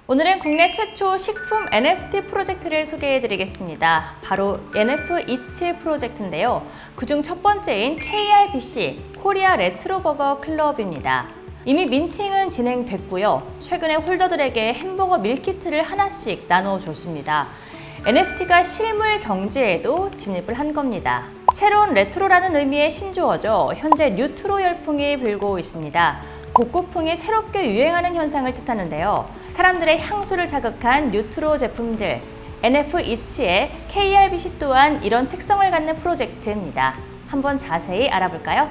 오늘은 국내 최초 식품 NFT 프로젝트를 소개해드리겠습니다. 바로 NF-이츠 프로젝트인데요. 그중 첫 번째인 KRBC, 코리아 레트로버거 클럽입니다. 이미 민팅은 진행됐고요. 최근에 홀더들에게 햄버거 밀키트를 하나씩 나눠줬습니다. NFT가 실물 경제에도 진입을 한 겁니다. 새로운 레트로라는 의미의 신조어죠. 현재 뉴트로 열풍이 불고 있습니다. 복고풍이 새롭게 유행하는 현상을 뜻하는데요. 사람들의 향수를 자극한 뉴트로 제품들, NF-이츠의 KRBC 또한 이런 특성을 갖는 프로젝트입니다. 한번 자세히 알아볼까요?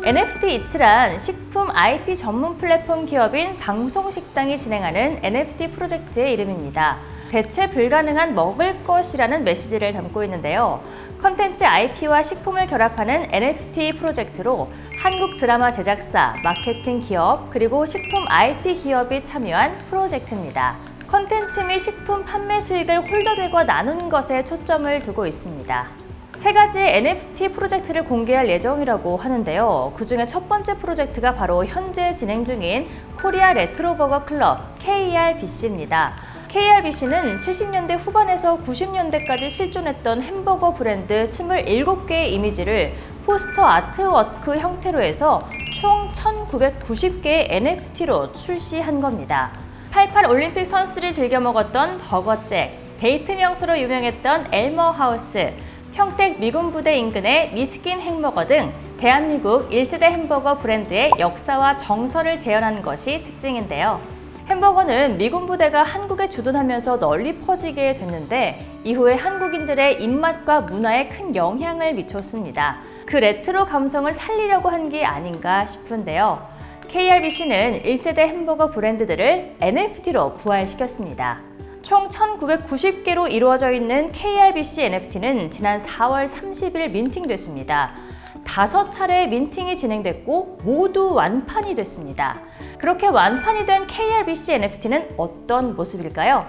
NFT-이츠란 식품 IP 전문 플랫폼 기업인 방송식당이 진행하는 NFT 프로젝트의 이름입니다. 대체 불가능한 먹을 것이라는 메시지를 담고 있는데요. 컨텐츠 IP와 식품을 결합하는 NFT 프로젝트로 한국 드라마 제작사, 마케팅 기업, 그리고 식품 IP 기업이 참여한 프로젝트입니다. 컨텐츠 및 식품 판매 수익을 홀더들과 나누는 것에 초점을 두고 있습니다. 세 가지의 NFT 프로젝트를 공개할 예정이라고 하는데요. 그중에 첫 번째 프로젝트가 바로 현재 진행 중인 코리아 레트로버거 클럽 KRBC입니다. KRBC는 70년대 후반에서 90년대까지 실존했던 햄버거 브랜드 27개의 이미지를 포스터 아트워크 형태로 해서 총 1990개의 NFT로 출시한 겁니다. 88 올림픽 선수들이 즐겨 먹었던 버거잭, 데이트 명소로 유명했던 엘머 하우스, 평택 미군 부대 인근의 미스킨 햄버거 등 대한민국 1세대 햄버거 브랜드의 역사와 정서를 재현한 것이 특징인데요. 햄버거는 미군 부대가 한국에 주둔하면서 널리 퍼지게 됐는데 이후에 한국인들의 입맛과 문화에 큰 영향을 미쳤습니다. 그 레트로 감성을 살리려고 한 게 아닌가 싶은데요. KRBC는 1세대 햄버거 브랜드들을 NFT로 부활시켰습니다. 총 1990개로 이루어져 있는 KRBC NFT는 지난 4월 30일 민팅됐습니다. 5차례의 민팅이 진행됐고 모두 완판이 됐습니다. 그렇게 완판이 된 KRBC NFT는 어떤 모습일까요?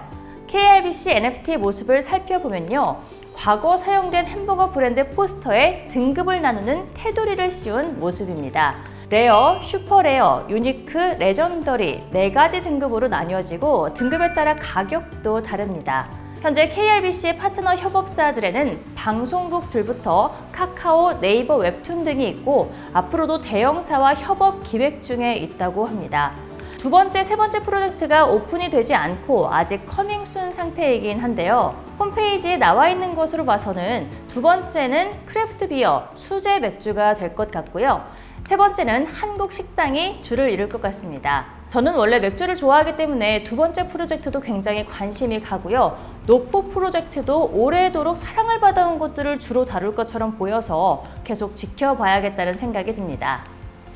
KRBC NFT의 모습을 살펴보면요. 과거 사용된 햄버거 브랜드 포스터에 등급을 나누는 테두리를 씌운 모습입니다. 레어, 슈퍼레어, 유니크, 레전더리 4가지 등급으로 나뉘어지고 등급에 따라 가격도 다릅니다. 현재 KRBC의 파트너 협업사들에는 방송국들부터 카카오, 네이버 웹툰 등이 있고 앞으로도 대형사와 협업 기획 중에 있다고 합니다. 두 번째, 세 번째 프로젝트가 오픈이 되지 않고 아직 커밍순 상태이긴 한데요. 홈페이지에 나와 있는 것으로 봐서는 두 번째는 크래프트 비어, 수제 맥주가 될 것 같고요. 세 번째는 한국 식당이 주를 이룰 것 같습니다. 저는 원래 맥주를 좋아하기 때문에 두 번째 프로젝트도 굉장히 관심이 가고요. 노포 프로젝트도 오래도록 사랑을 받아온 것들을 주로 다룰 것처럼 보여서 계속 지켜봐야겠다는 생각이 듭니다.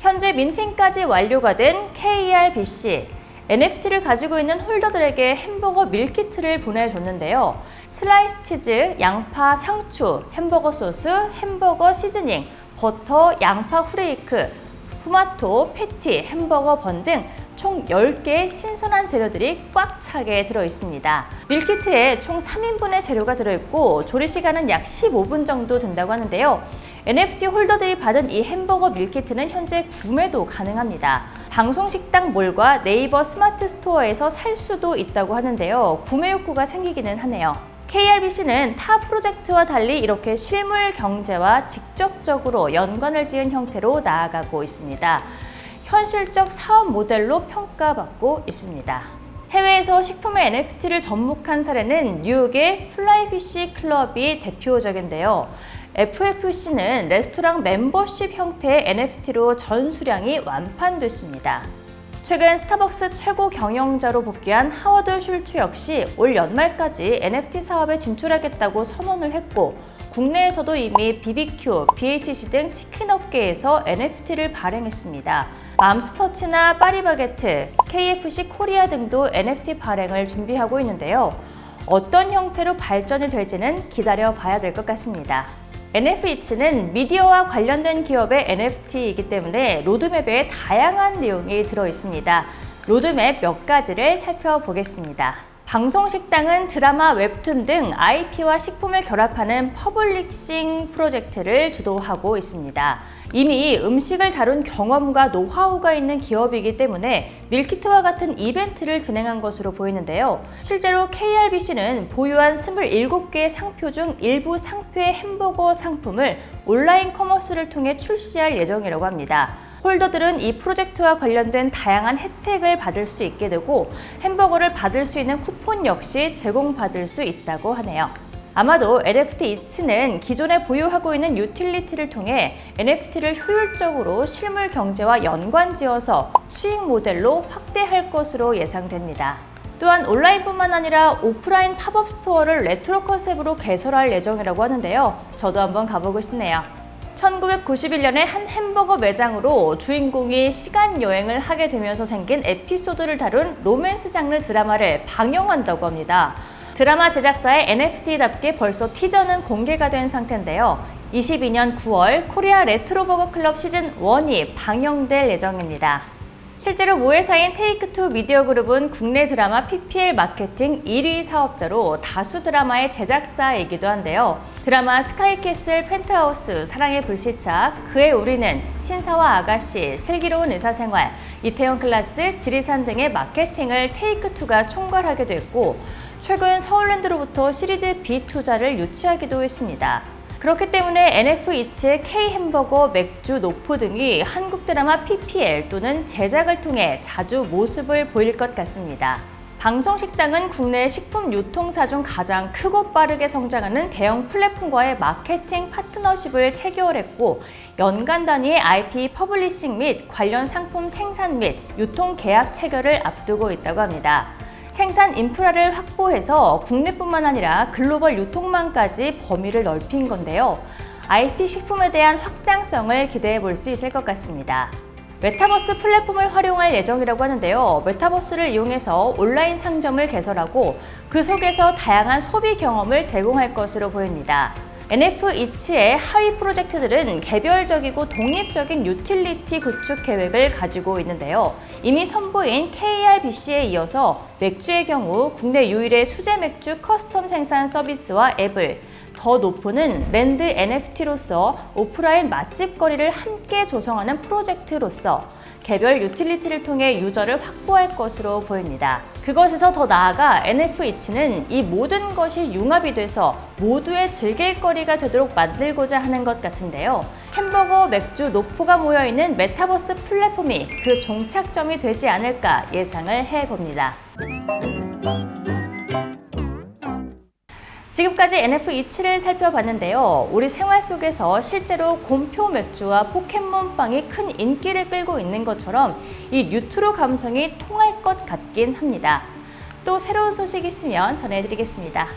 현재 민팅까지 완료가 된 KRBC, NFT를 가지고 있는 홀더들에게 햄버거 밀키트를 보내줬는데요. 슬라이스 치즈, 양파, 상추, 햄버거 소스, 햄버거 시즈닝, 버터, 양파 후레이크, 토마토, 패티, 햄버거 번 등 총 10개의 신선한 재료들이 꽉 차게 들어있습니다. 밀키트에 총 3인분의 재료가 들어있고 조리 시간은 약 15분 정도 된다고 하는데요. NFT 홀더들이 받은 이 햄버거 밀키트는 현재 구매도 가능합니다. 방송식당 몰과 네이버 스마트 스토어에서 살 수도 있다고 하는데요. 구매 욕구가 생기기는 하네요. KRBC는 타 프로젝트와 달리 이렇게 실물 경제와 직접적으로 연관을 지은 형태로 나아가고 있습니다. 현실적 사업 모델로 평가받고 있습니다. 해외에서 식품의 NFT를 접목한 사례는 뉴욕의 플라이피쉬 클럽이 대표적인데요. FFC는 레스토랑 멤버십 형태의 NFT로 전 수량이 완판됐습니다. 최근 스타벅스 최고 경영자로 복귀한 하워드 슐츠 역시 올 연말까지 NFT 사업에 진출하겠다고 선언을 했고 국내에서도 이미 BBQ, BHC 등 치킨 업계에서 NFT를 발행했습니다. 맘스터치나 파리바게트, KFC 코리아 등도 NFT 발행을 준비하고 있는데요. 어떤 형태로 발전이 될지는 기다려봐야 될 것 같습니다. NF-이츠는 미디어와 관련된 기업의 NFT이기 때문에 로드맵에 다양한 내용이 들어있습니다. 로드맵 몇 가지를 살펴보겠습니다. 방송식당은 드라마, 웹툰 등 IP와 식품을 결합하는 퍼블리싱 프로젝트를 주도하고 있습니다. 이미 음식을 다룬 경험과 노하우가 있는 기업이기 때문에 밀키트와 같은 이벤트를 진행한 것으로 보이는데요. 실제로 KRBC는 보유한 27개의 상표 중 일부 상표의 햄버거 상품을 온라인 커머스를 통해 출시할 예정이라고 합니다. 홀더들은 이 프로젝트와 관련된 다양한 혜택을 받을 수 있게 되고 햄버거를 받을 수 있는 쿠폰 역시 제공받을 수 있다고 하네요. 아마도 NFT 이츠는 기존에 보유하고 있는 유틸리티를 통해 NFT를 효율적으로 실물 경제와 연관지어서 수익 모델로 확대할 것으로 예상됩니다. 또한 온라인뿐만 아니라 오프라인 팝업 스토어를 레트로 컨셉으로 개설할 예정이라고 하는데요. 저도 한번 가보고 싶네요. 1991년에 한 햄버거 매장으로 주인공이 시간 여행을 하게 되면서 생긴 에피소드를 다룬 로맨스 장르 드라마를 방영한다고 합니다. 드라마 제작사의 NFT답게 벌써 티저는 공개가 된 상태인데요. 22년 9월 코리아 레트로버거 클럽 시즌 1이 방영될 예정입니다. 실제로 모회사인 테이크투 미디어 그룹은 국내 드라마 PPL 마케팅 1위 사업자로 다수 드라마의 제작사이기도 한데요. 드라마 스카이캐슬, 펜트하우스, 사랑의 불시착, 그의 우리는, 신사와 아가씨, 슬기로운 의사생활, 이태원 클라스, 지리산 등의 마케팅을 테이크투가 총괄하게 됐고 최근 서울랜드로부터 시리즈 B 투자를 유치하기도 했습니다. 그렇기 때문에 NF 이츠의 K 햄버거, 맥주, 노포 등이 한국 드라마 PPL 또는 제작을 통해 자주 모습을 보일 것 같습니다. 방송식당은 국내 식품 유통사 중 가장 크고 빠르게 성장하는 대형 플랫폼과의 마케팅 파트너십을 체결했고 연간 단위의 IP 퍼블리싱 및 관련 상품 생산 및 유통 계약 체결을 앞두고 있다고 합니다. 생산 인프라를 확보해서 국내뿐만 아니라 글로벌 유통망까지 범위를 넓힌 건데요. IP 식품에 대한 확장성을 기대해 볼 수 있을 것 같습니다. 메타버스 플랫폼을 활용할 예정이라고 하는데요. 메타버스를 이용해서 온라인 상점을 개설하고 그 속에서 다양한 소비 경험을 제공할 것으로 보입니다. NF 이츠의 하위 프로젝트들은 개별적이고 독립적인 유틸리티 구축 계획을 가지고 있는데요. 이미 선보인 KRBC에 이어서 맥주의 경우 국내 유일의 수제 맥주 커스텀 생산 서비스와 앱을, 더 노포는 랜드 NFT로서 오프라인 맛집 거리를 함께 조성하는 프로젝트로서 개별 유틸리티를 통해 유저를 확보할 것으로 보입니다. 그것에서 더 나아가 NF 이츠는 이 모든 것이 융합이 돼서 모두의 즐길 거리가 되도록 만들고자 하는 것 같은데요. 햄버거, 맥주, 노포가 모여있는 메타버스 플랫폼이 그 종착점이 되지 않을까 예상을 해봅니다. 지금까지 NF 이츠를 살펴봤는데요. 우리 생활 속에서 실제로 곰표 맥주와 포켓몬빵이 큰 인기를 끌고 있는 것처럼 이 뉴트로 감성이 통할 것 같긴 합니다. 또 새로운 소식 있으면 전해드리겠습니다.